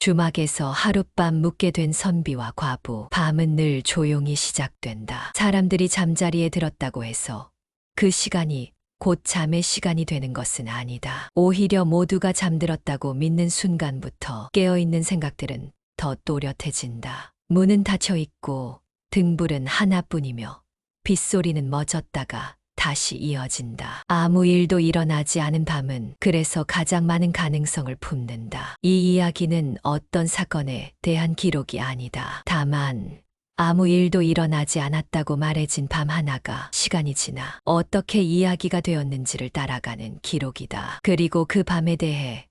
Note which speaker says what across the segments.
Speaker 1: 주막에서 하룻밤 묵게 된 선비와 과부. 밤은 늘 조용히 시작된다. 사람들이 잠자리에 들었다고 해서 그 시간이 곧 잠의 시간이 되는 것은 아니다. 오히려 모두가 잠들었다고 믿는 순간부터 깨어있는 생각들은 더 또렷해진다. 문은 닫혀 있고 등불은 하나뿐이며 빗소리는 멎었다가 다시 이어진다. 아무 일도 일어나지 않은 밤은 그래서 가장 많은 가능성을 품는다. 이 이야기는 어떤 사건에 대한 기록이 아니다. 다만 아무 일도 일어나지 않았다고 말해진 밤 하나가 시간이 지나 어떻게 이야기가 되었는지를 따라가는 기록이다. 그리고 그 밤에 대해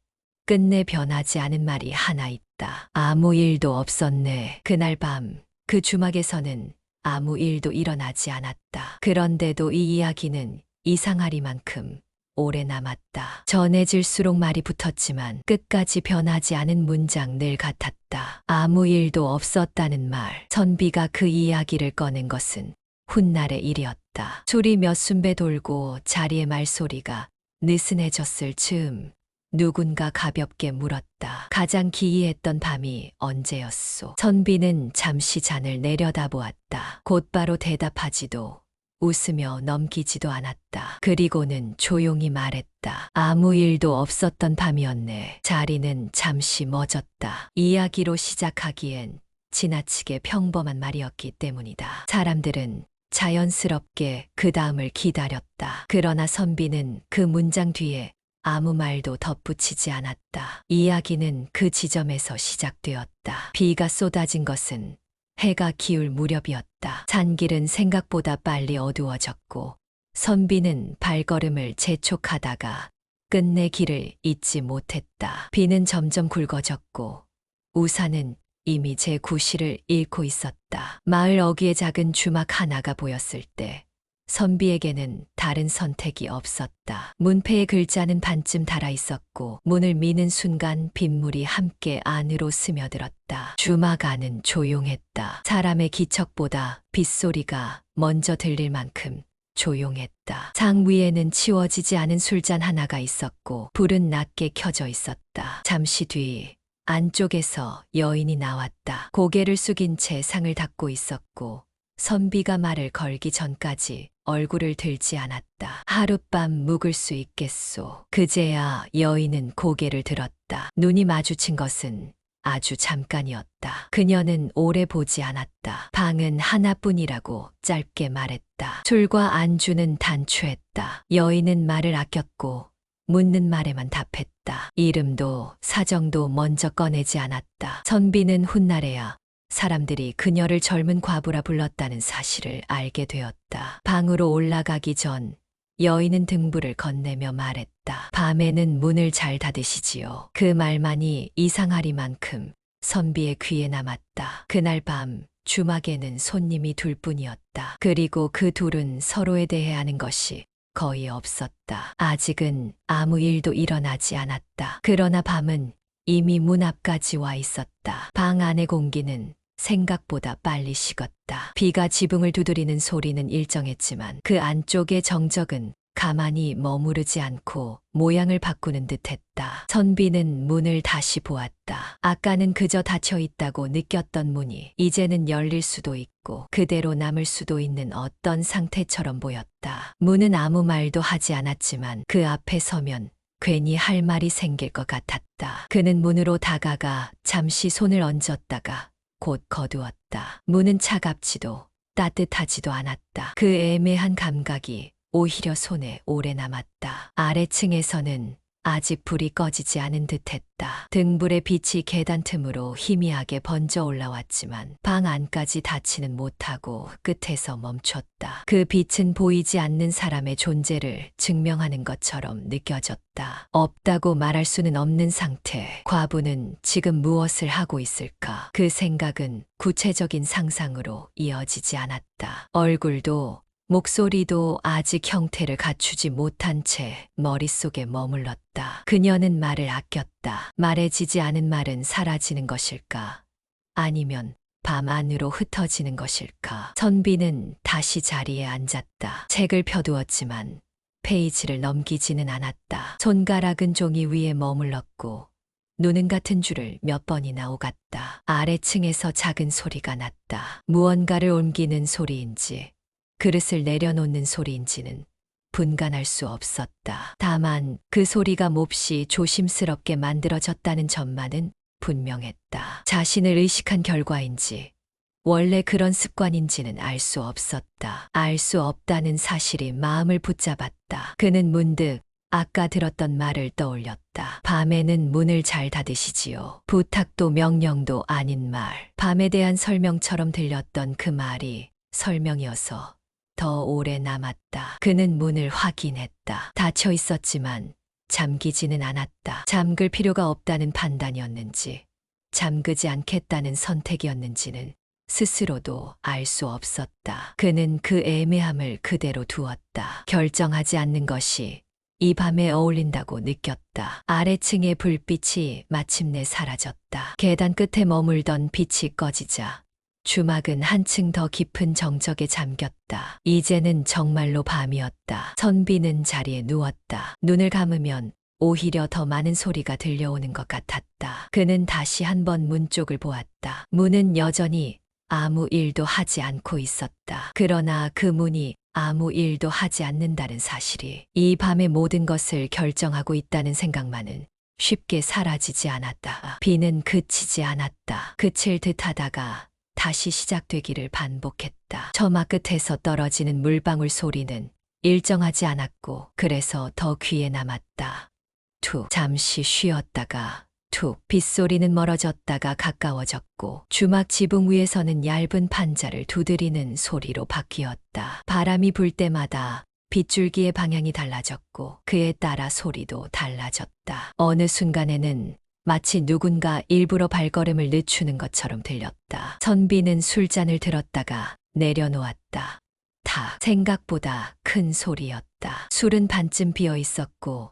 Speaker 1: 끝내 변하지 않은 말이 하나 있다. 아무 일도 없었네. 그날 밤 그 주막에서는 아무 일도 일어나지 않았다. 그런데도 이 이야기는 이상하리만큼 오래 남았다. 전해질수록 말이 붙었지만 끝까지 변하지 않은 문장 늘 같았다. 아무 일도 없었다는 말. 선비가 그 이야기를 꺼낸 것은 훗날의 일이었다. 술이 몇 순배 돌고 자리의 말소리가 느슨해졌을 즈음 누군가 가볍게 물었다. 가장 기이했던 밤이 언제였소? 선비는 잠시 잔을 내려다보았다. 곧바로 대답하지도 웃으며 넘기지도 않았다. 그리고는 조용히 말했다. 아무 일도 없었던 밤이었네. 자리는 잠시 멎었다. 이야기로 시작하기엔 지나치게 평범한 말이었기 때문이다. 사람들은 자연스럽게 그 다음을 기다렸다. 그러나 선비는 그 문장 뒤에 아무 말도 덧붙이지 않았다. 이야기는 그 지점에서 시작되었다. 비가 쏟아진 것은 해가 기울 무렵이었다. 산길은 생각보다 빨리 어두워졌고 선비는 발걸음을 재촉하다가 끝내 길을 잊지 못했다. 비는 점점 굵어졌고 우산은 이미 제 구실을 잃고 있었다. 마을 어귀에 작은 주막 하나가 보였을 때 선비에게는 다른 선택이 없었다. 문패의 글자는 반쯤 닳아 있었고 문을 미는 순간 빗물이 함께 안으로 스며들었다. 주막 안은 조용했다. 사람의 기척보다 빗소리가 먼저 들릴 만큼 조용했다. 상 위에는 치워지지 않은 술잔 하나가 있었고 불은 낮게 켜져 있었다. 잠시 뒤 안쪽에서 여인이 나왔다. 고개를 숙인 채 상을 닦고 있었고 선비가 말을 걸기 전까지 얼굴을 들지 않았다. 하룻밤 묵을 수 있겠소. 그제야 여인은 고개를 들었다. 눈이 마주친 것은 아주 잠깐이었다. 그녀는 오래 보지 않았다. 방은 하나뿐이라고 짧게 말했다. 술과 안주는 단추했다. 여인은 말을 아꼈고 묻는 말에만 답했다. 이름도 사정도 먼저 꺼내지 않았다. 선비는 훗날에야 사람들이 그녀를 젊은 과부라 불렀다는 사실을 알게 되었다. 방으로 올라가기 전 여인은 등불을 건네며 말했다. 밤에는 문을 잘 닫으시지요. 그 말만이 이상하리만큼 선비의 귀에 남았다. 그날 밤 주막에는 손님이 둘뿐이었다. 그리고 그 둘은 서로에 대해 아는 것이 거의 없었다. 아직은 아무 일도 일어나지 않았다. 그러나 밤은 이미 문 앞까지 와 있었다. 방 안의 공기는 생각보다 빨리 식었다. 비가 지붕을 두드리는 소리는 일정했지만 그 안쪽의 정적은 가만히 머무르지 않고 모양을 바꾸는 듯했다. 선비는 문을 다시 보았다. 아까는 그저 닫혀 있다고 느꼈던 문이 이제는 열릴 수도 있고 그대로 남을 수도 있는 어떤 상태처럼 보였다. 문은 아무 말도 하지 않았지만 그 앞에 서면 괜히 할 말이 생길 것 같았다. 그는 문으로 다가가 잠시 손을 얹었다가 곧 거두었다. 문은 차갑지도 따뜻하지도 않았다. 그 애매한 감각이 오히려 손에 오래 남았다. 아래층에서는 아직 불이 꺼지지 않은 듯했다. 등불의 빛이 계단 틈으로 희미하게 번져 올라왔지만 방 안까지 닿지는 못하고 끝에서 멈췄다. 그 빛은 보이지 않는 사람의 존재를 증명하는 것처럼 느껴졌다. 없다고 말할 수는 없는 상태. 과부는 지금 무엇을 하고 있을까? 그 생각은 구체적인 상상으로 이어지지 않았다. 얼굴도 목소리도 아직 형태를 갖추지 못한 채 머릿속에 머물렀다. 그녀는 말을 아꼈다. 말해지지 않은 말은 사라지는 것일까? 아니면 밤 안으로 흩어지는 것일까? 선비는 다시 자리에 앉았다. 책을 펴두었지만 페이지를 넘기지는 않았다. 손가락은 종이 위에 머물렀고 누는 같은 줄을 몇 번이나 오갔다. 아래층에서 작은 소리가 났다. 무언가를 옮기는 소리인지 그릇을 내려놓는 소리인지는 분간할 수 없었다. 다만 그 소리가 몹시 조심스럽게 만들어졌다는 점만은 분명했다. 자신을 의식한 결과인지 원래 그런 습관인지는 알 수 없었다. 알 수 없다는 사실이 마음을 붙잡았다. 그는 문득 아까 들었던 말을 떠올렸다. 밤에는 문을 잘 닫으시지요. 부탁도 명령도 아닌 말. 밤에 대한 설명처럼 들렸던 그 말이 설명이어서 더 오래 남았다. 그는 문을 확인했다. 닫혀 있었지만 잠기지는 않았다. 잠글 필요가 없다는 판단이었는지, 잠그지 않겠다는 선택이었는지는 스스로도 알 수 없었다. 그는 그 애매함을 그대로 두었다. 결정하지 않는 것이 이 밤에 어울린다고 느꼈다. 아래층의 불빛이 마침내 사라졌다. 계단 끝에 머물던 빛이 꺼지자 주막은 한층 더 깊은 정적에 잠겼다. 이제는 정말로 밤이었다. 선비는 자리에 누웠다. 눈을 감으면 오히려 더 많은 소리가 들려오는 것 같았다. 그는 다시 한번 문 쪽을 보았다. 문은 여전히 아무 일도 하지 않고 있었다. 그러나 그 문이 아무 일도 하지 않는다는 사실이 이 밤의 모든 것을 결정하고 있다는 생각만은 쉽게 사라지지 않았다. 비는 그치지 않았다. 그칠 듯 하다가 다시 시작되기를 반복했다. 처마 끝에서 떨어지는 물방울 소리는 일정하지 않았고 그래서 더 귀에 남았다. 툭 잠시 쉬었다가 툭 빗소리는 멀어졌다가 가까워졌고 주막 지붕 위에서는 얇은 판자를 두드리는 소리로 바뀌었다. 바람이 불 때마다 빗줄기의 방향이 달라졌고 그에 따라 소리도 달라졌다. 어느 순간에는 마치 누군가 일부러 발걸음을 늦추는 것처럼 들렸다. 선비는 술잔을 들었다가 내려놓았다. 탁 생각보다 큰 소리였다. 술은 반쯤 비어 있었고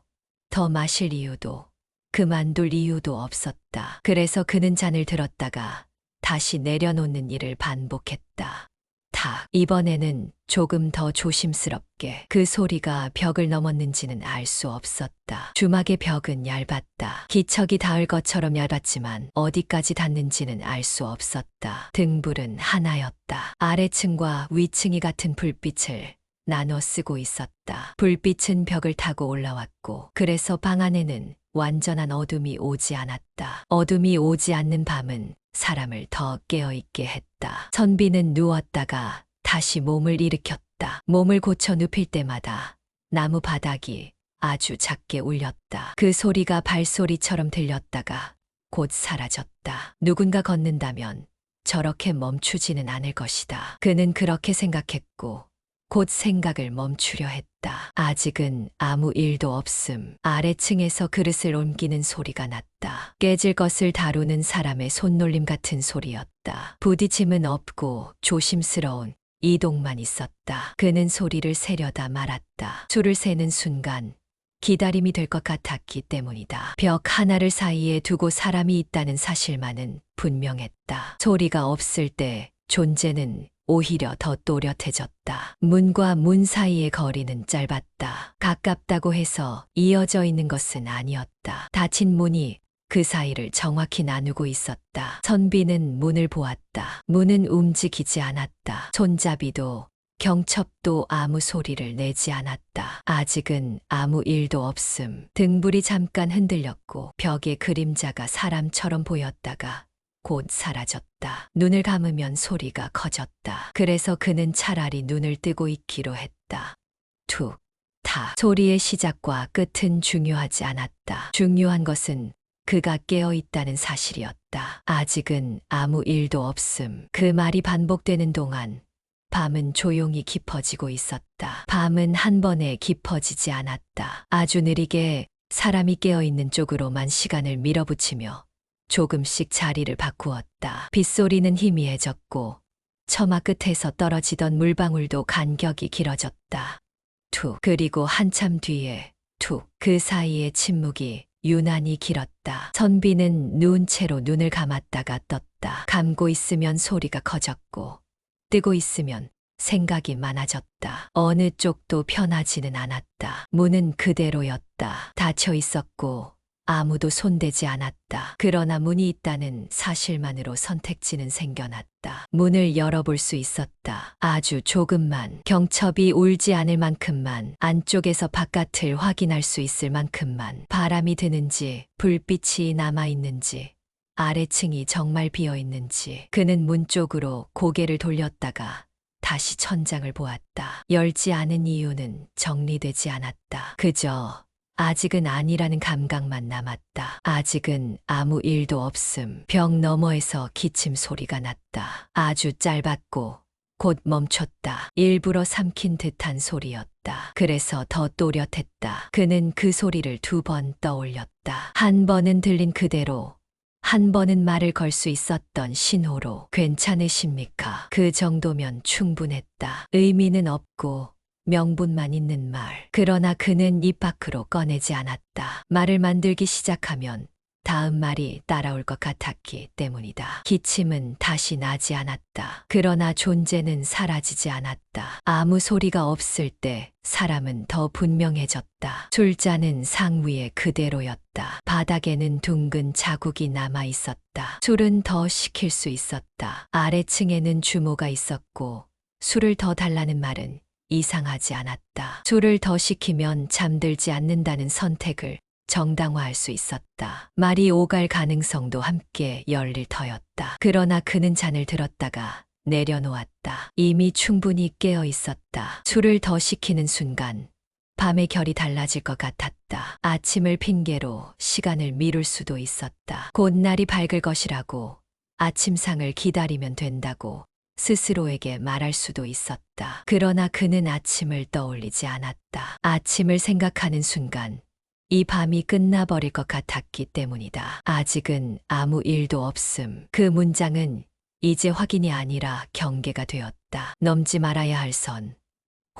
Speaker 1: 더 마실 이유도 그만둘 이유도 없었다. 그래서 그는 잔을 들었다가 다시 내려놓는 일을 반복했다. 탁 이번에는 조금 더 조심스럽게. 그 소리가 벽을 넘었는지는 알 수 없었다. 주막의 벽은 얇았다. 기척이 닿을 것처럼 얇았지만 어디까지 닿는지는 알 수 없었다. 등불은 하나였다. 아래층과 위층이 같은 불빛을 나눠 쓰고 있었다. 불빛은 벽을 타고 올라왔고 그래서 방 안에는 완전한 어둠이 오지 않았다. 어둠이 오지 않는 밤은 사람을 더 깨어있게 했다. 선비는 누웠다가 다시 몸을 일으켰다. 몸을 고쳐 눕힐 때마다 나무 바닥이 아주 작게 울렸다. 그 소리가 발소리처럼 들렸다가 곧 사라졌다. 누군가 걷는다면 저렇게 멈추지는 않을 것이다. 그는 그렇게 생각했고 곧 생각을 멈추려 했다. 아직은 아무 일도 없음. 아래층에서 그릇을 옮기는 소리가 났다. 깨질 것을 다루는 사람의 손놀림 같은 소리였다. 부딪힘은 없고 조심스러운 이동만 있었다. 그는 소리를 세려다 말았다. 줄을 세는 순간 기다림이 될 것 같았기 때문이다. 벽 하나를 사이에 두고 사람이 있다는 사실만은 분명했다. 소리가 없을 때 존재는 오히려 더 또렷해졌다. 문과 문 사이의 거리는 짧았다. 가깝다고 해서 이어져 있는 것은 아니었다. 닫힌 문이 그 사이를 정확히 나누고 있었다. 선비는 문을 보았다. 문은 움직이지 않았다. 손잡이도 경첩도 아무 소리를 내지 않았다. 아직은 아무 일도 없음. 등불이 잠깐 흔들렸고 벽의 그림자가 사람처럼 보였다가 곧 사라졌다. 눈을 감으면 소리가 커졌다. 그래서 그는 차라리 눈을 뜨고 있기로 했다. 툭, 탁. 소리의 시작과 끝은 중요하지 않았다. 중요한 것은 그가 깨어 있다는 사실이었다. 아직은 아무 일도 없음. 그 말이 반복되는 동안 밤은 조용히 깊어지고 있었다. 밤은 한 번에 깊어지지 않았다. 아주 느리게 사람이 깨어 있는 쪽으로만 시간을 밀어붙이며 조금씩 자리를 바꾸었다. 빗소리는 희미해졌고 처마 끝에서 떨어지던 물방울도 간격이 길어졌다. 툭. 그리고 한참 뒤에 툭. 그 사이의 침묵이 유난히 길었다. 선비는 누운 채로 눈을 감았다가 떴다. 감고 있으면 소리가 커졌고 뜨고 있으면 생각이 많아졌다. 어느 쪽도 편하지는 않았다. 문은 그대로였다. 닫혀 있었고 아무도 손대지 않았다. 그러나 문이 있다는 사실만으로 선택지는 생겨났다. 문을 열어볼 수 있었다. 아주 조금만, 경첩이 울지 않을 만큼만, 안쪽에서 바깥을 확인할 수 있을 만큼만, 바람이 드는지, 불빛이 남아있는지, 아래층이 정말 비어있는지. 그는 문 쪽으로 고개를 돌렸다가 다시 천장을 보았다. 열지 않은 이유는 정리되지 않았다. 그저 아직은 아니라는 감각만 남았다. 아직은 아무 일도 없음. 벽 너머에서 기침 소리가 났다. 아주 짧았고 곧 멈췄다. 일부러 삼킨 듯한 소리였다. 그래서 더 또렷했다. 그는 그 소리를 2번 떠올렸다. 한 번은 들린 그대로, 한 번은 말을 걸 수 있었던 신호로. 괜찮으십니까? 그 정도면 충분했다. 의미는 없고 명분만 있는 말. 그러나 그는 입 밖으로 꺼내지 않았다. 말을 만들기 시작하면 다음 말이 따라올 것 같았기 때문이다. 기침은 다시 나지 않았다. 그러나 존재는 사라지지 않았다. 아무 소리가 없을 때 사람은 더 분명해졌다. 술잔은 상위에 그대로였다. 바닥에는 둥근 자국이 남아 있었다. 술은 더 식힐 수 있었다. 아래층에는 주모가 있었고 술을 더 달라는 말은 이상하지 않았다. 술을 더 식히면 잠들지 않는다는 선택을 정당화할 수 있었다. 말이 오갈 가능성도 함께 열릴 터였다. 그러나 그는 잔을 들었다가 내려놓았다. 이미 충분히 깨어 있었다. 술을 더 식히는 순간 밤의 결이 달라질 것 같았다. 아침을 핑계로 시간을 미룰 수도 있었다. 곧 날이 밝을 것이라고, 아침상을 기다리면 된다고 스스로에게 말할 수도 있었다. 그러나 그는 아침을 떠올리지 않았다. 아침을 생각하는 순간 이 밤이 끝나버릴 것 같았기 때문이다. 아직은 아무 일도 없음. 그 문장은 이제 확인이 아니라 경계가 되었다. 넘지 말아야 할 선,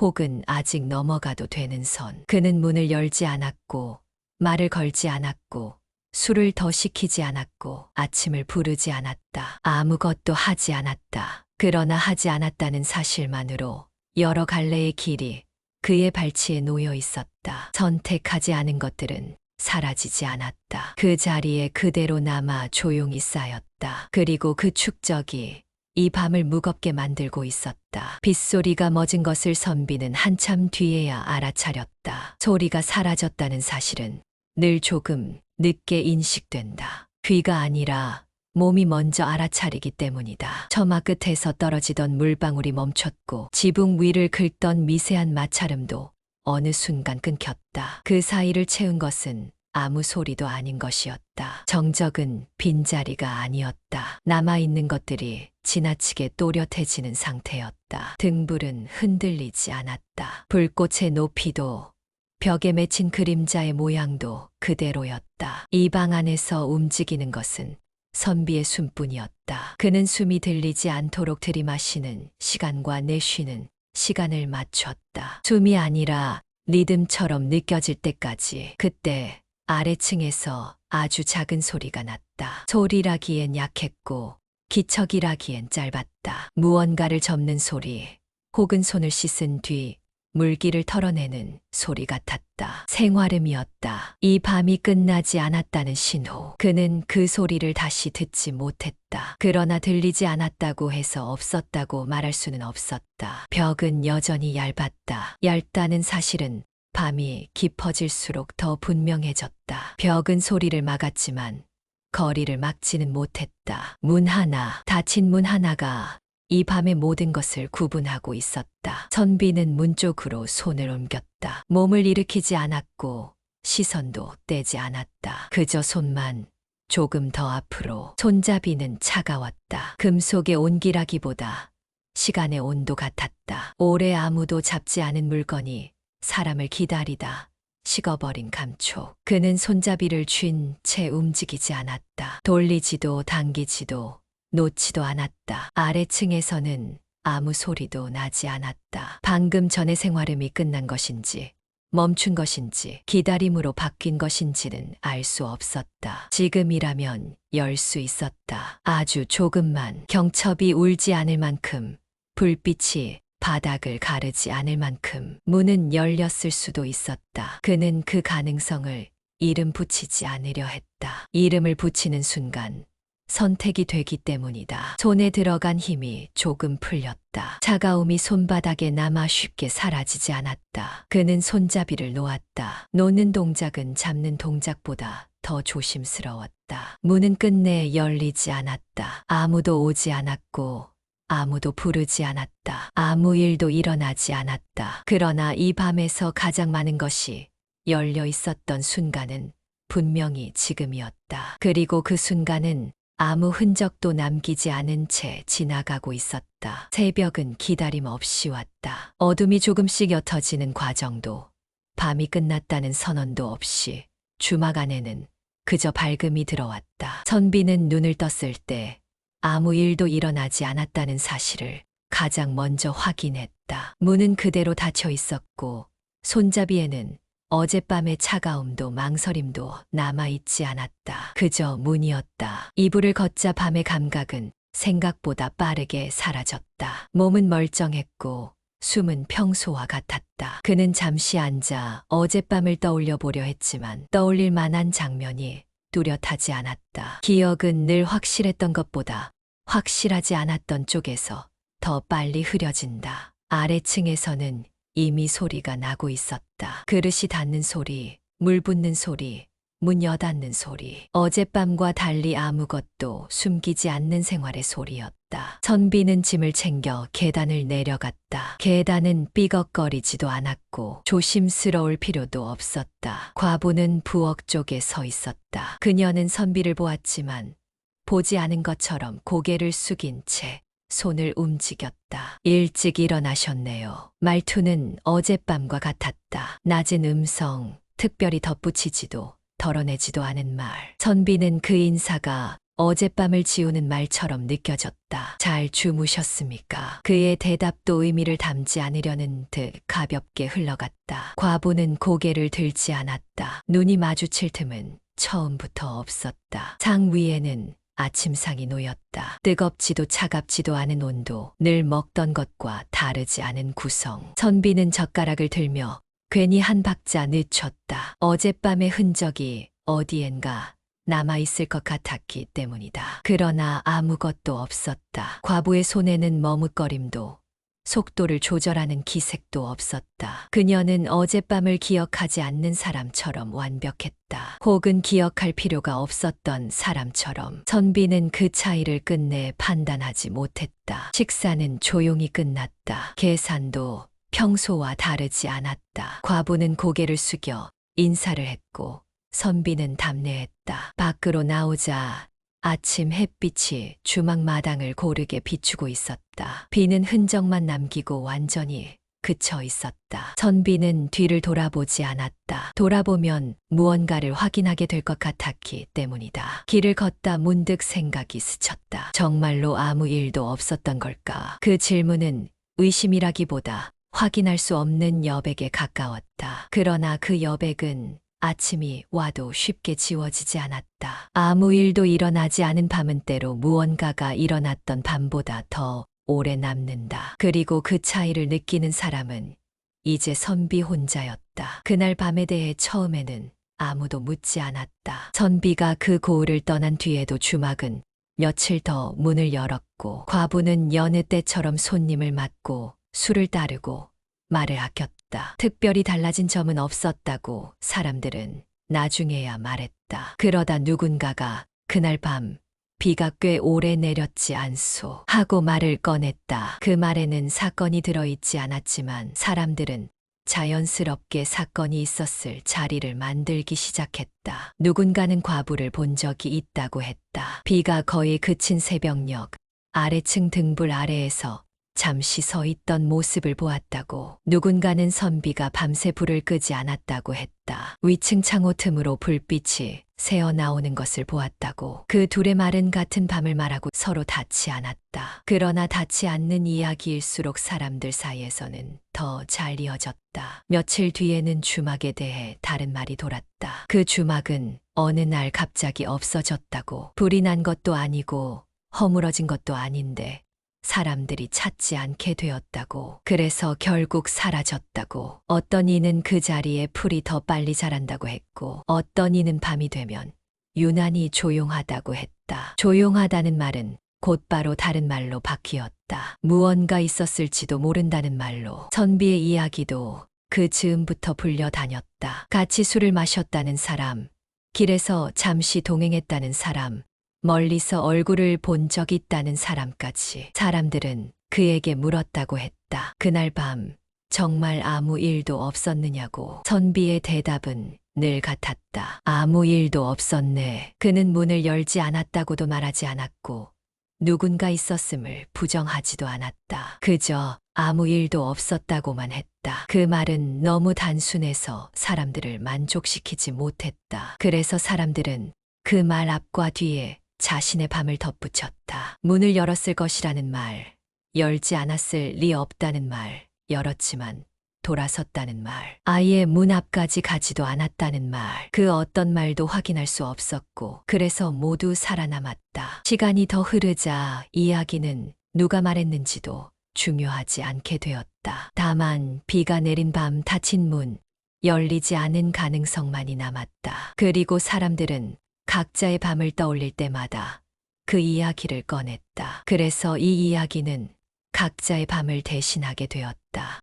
Speaker 1: 혹은 아직 넘어가도 되는 선. 그는 문을 열지 않았고, 말을 걸지 않았고, 술을 더 시키지 않았고, 아침을 부르지 않았다. 아무것도 하지 않았다. 그러나 하지 않았다는 사실만으로 여러 갈래의 길이 그의 발치에 놓여 있었다. 선택하지 않은 것들은 사라지지 않았다. 그 자리에 그대로 남아 조용히 쌓였다. 그리고 그 축적이 이 밤을 무겁게 만들고 있었다. 빗소리가 멎은 것을 선비는 한참 뒤에야 알아차렸다. 소리가 사라졌다는 사실은 늘 조금 늦게 인식된다. 귀가 아니라 몸이 먼저 알아차리기 때문이다. 처마 끝에서 떨어지던 물방울이 멈췄고 지붕 위를 긁던 미세한 마찰음도 어느 순간 끊겼다. 그 사이를 채운 것은 아무 소리도 아닌 것이었다. 정적은 빈자리가 아니었다. 남아있는 것들이 지나치게 또렷해지는 상태였다. 등불은 흔들리지 않았다. 불꽃의 높이도 벽에 맺힌 그림자의 모양도 그대로였다. 이 방 안에서 움직이는 것은 선비의 숨뿐이었다. 그는 숨이 들리지 않도록 들이마시는 시간과 내쉬는 시간을 맞췄다. 숨이 아니라 리듬처럼 느껴질 때까지. 그때 아래층에서 아주 작은 소리가 났다. 소리라기엔 약했고 기척이라기엔 짧았다. 무언가를 접는 소리, 혹은 손을 씻은 뒤 물기를 털어내는 소리 같았다. 생활음이었다. 이 밤이 끝나지 않았다는 신호. 그는 그 소리를 다시 듣지 못했다. 그러나 들리지 않았다고 해서 없었다고 말할 수는 없었다. 벽은 여전히 얇았다. 얇다는 사실은 밤이 깊어질수록 더 분명해졌다. 벽은 소리를 막았지만 거리를 막지는 못했다. 문 하나, 닫힌 문 하나가 이 밤의 모든 것을 구분하고 있었다. 선비는 문 쪽으로 손을 옮겼다. 몸을 일으키지 않았고 시선도 떼지 않았다. 그저 손만 조금 더 앞으로. 손잡이는 차가웠다. 금속의 온기라기보다 시간의 온도 같았다. 오래 아무도 잡지 않은 물건이 사람을 기다리다 식어버린 감촉. 그는 손잡이를 쥔 채 움직이지 않았다. 돌리지도 당기지도 놓지도 않았다. 아래층에서는 아무 소리도 나지 않았다. 방금 전의 생활음이 끝난 것인지 멈춘 것인지 기다림으로 바뀐 것인지는 알 수 없었다. 지금이라면 열 수 있었다. 아주 조금만. 경첩이 울지 않을 만큼, 불빛이 바닥을 가르지 않을 만큼. 문은 열렸을 수도 있었다. 그는 그 가능성을 이름 붙이지 않으려 했다. 이름을 붙이는 순간 선택이 되기 때문이다. 손에 들어간 힘이 조금 풀렸다. 차가움이 손바닥에 남아 쉽게 사라지지 않았다. 그는 손잡이를 놓았다. 놓는 동작은 잡는 동작보다 더 조심스러웠다. 문은 끝내 열리지 않았다. 아무도 오지 않았고 아무도 부르지 않았다. 아무 일도 일어나지 않았다. 그러나 이 밤에서 가장 많은 것이 열려 있었던 순간은 분명히 지금이었다. 그리고 그 순간은 아무 흔적도 남기지 않은 채 지나가고 있었다. 새벽은 기다림 없이 왔다. 어둠이 조금씩 옅어지는 과정도, 밤이 끝났다는 선언도 없이 주막 안에는 그저 밝음이 들어왔다. 선비는 눈을 떴을 때 아무 일도 일어나지 않았다는 사실을 가장 먼저 확인했다. 문은 그대로 닫혀 있었고 손잡이에는 어젯밤의 차가움도 망설임도 남아있지 않았다. 그저 문이었다. 이불을 걷자 밤의 감각은 생각보다 빠르게 사라졌다. 몸은 멀쩡했고 숨은 평소와 같았다. 그는 잠시 앉아 어젯밤을 떠올려 보려 했지만 떠올릴 만한 장면이 뚜렷하지 않았다. 기억은 늘 확실했던 것보다 확실하지 않았던 쪽에서 더 빨리 흐려진다. 아래층에서는 이미 소리가 나고 있었다. 그릇이 닿는 소리, 물 붓는 소리, 문 여닫는 소리. 어젯밤과 달리 아무것도 숨기지 않는 생활의 소리였다. 선비는 짐을 챙겨 계단을 내려갔다. 계단은 삐걱거리지도 않았고 조심스러울 필요도 없었다. 과부는 부엌 쪽에 서 있었다. 그녀는 선비를 보았지만 보지 않은 것처럼 고개를 숙인 채 손을 움직였다. 일찍 일어나셨네요. 말투는 어젯밤과 같았다. 낮은 음성, 특별히 덧붙이지도 덜어내지도 않은 말. 선비는 그 인사가 어젯밤을 지우는 말처럼 느껴졌다. 잘 주무셨습니까? 그의 대답도 의미를 담지 않으려는 듯 가볍게 흘러갔다. 과부는 고개를 들지 않았다. 눈이 마주칠 틈은 처음부터 없었다. 상 위에는 아침상이 놓였다. 뜨겁지도 차갑지도 않은 온도, 늘 먹던 것과 다르지 않은 구성. 선비는 젓가락을 들며 괜히 한 박자 늦췄다. 어젯밤의 흔적이 어디엔가 남아있을 것 같았기 때문이다. 그러나 아무것도 없었다. 과부의 손에는 머뭇거림도 속도를 조절하는 기색도 없었다. 그녀는 어젯밤을 기억하지 않는 사람처럼 완벽했다. 혹은 기억할 필요가 없었던 사람처럼. 선비는 그 차이를 끝내 판단하지 못했다. 식사는 조용히 끝났다. 계산도 평소와 다르지 않았다. 과부는 고개를 숙여 인사를 했고 선비는 답례했다. 밖으로 나오자 아침 햇빛이 주막 마당을 고르게 비추고 있었다. 비는 흔적만 남기고 완전히 그쳐 있었다. 선비는 뒤를 돌아보지 않았다. 돌아보면 무언가를 확인하게 될 것 같았기 때문이다. 길을 걷다 문득 생각이 스쳤다. 정말로 아무 일도 없었던 걸까? 그 질문은 의심이라기보다 확인할 수 없는 여백에 가까웠다. 그러나 그 여백은 아침이 와도 쉽게 지워지지 않았다. 아무 일도 일어나지 않은 밤은 때로 무언가가 일어났던 밤보다 더 오래 남는다. 그리고 그 차이를 느끼는 사람은 이제 선비 혼자였다. 그날 밤에 대해 처음에는 아무도 묻지 않았다. 선비가 그 고을을 떠난 뒤에도 주막은 며칠 더 문을 열었고 과부는 여느 때처럼 손님을 맞고 술을 따르고 말을 아꼈다. 특별히 달라진 점은 없었다고 사람들은 나중에야 말했다. 그러다 누군가가 그날 밤 비가 꽤 오래 내렸지 않소 하고 말을 꺼냈다. 그 말에는 사건이 들어있지 않았지만 사람들은 자연스럽게 사건이 있었을 자리를 만들기 시작했다. 누군가는 과부를 본 적이 있다고 했다. 비가 거의 그친 새벽녘 아래층 등불 아래에서 잠시 서 있던 모습을 보았다고. 누군가는 선비가 밤새 불을 끄지 않았다고 했다. 위층 창호 틈으로 불빛이 새어 나오는 것을 보았다고. 그 둘의 말은 같은 밤을 말하고 서로 닿지 않았다. 그러나 닿지 않는 이야기일수록 사람들 사이에서는 더 잘 이어졌다. 며칠 뒤에는 주막에 대해 다른 말이 돌았다. 그 주막은 어느 날 갑자기 없어졌다고. 불이 난 것도 아니고 허물어진 것도 아닌데 사람들이 찾지 않게 되었다고. 그래서 결국 사라졌다고. 어떤 이는 그 자리에 풀이 더 빨리 자란다고 했고, 어떤 이는 밤이 되면 유난히 조용하다고 했다. 조용하다는 말은 곧바로 다른 말로 바뀌었다. 무언가 있었을지도 모른다는 말로. 선비의 이야기도 그 즈음부터 불려다녔다. 같이 술을 마셨다는 사람, 길에서 잠시 동행했다는 사람, 멀리서 얼굴을 본 적 있다는 사람까지. 사람들은 그에게 물었다고 했다. 그날 밤 정말 아무 일도 없었느냐고. 선비의 대답은 늘 같았다. 아무 일도 없었네. 그는 문을 열지 않았다고도 말하지 않았고 누군가 있었음을 부정하지도 않았다. 그저 아무 일도 없었다고만 했다. 그 말은 너무 단순해서 사람들을 만족시키지 못했다. 그래서 사람들은 그 말 앞과 뒤에 자신의 밤을 덧붙였다. 문을 열었을 것이라는 말, 열지 않았을 리 없다는 말, 열었지만 돌아섰다는 말, 아예 문 앞까지 가지도 않았다는 말, 그 어떤 말도 확인할 수 없었고, 그래서 모두 살아남았다. 시간이 더 흐르자 이야기는 누가 말했는지도 중요하지 않게 되었다. 다만 비가 내린 밤 닫힌 문, 열리지 않은 가능성만이 남았다. 그리고 사람들은 각자의 밤을 떠올릴 때마다 그 이야기를 꺼냈다. 그래서 이 이야기는 각자의 밤을 대신하게 되었다.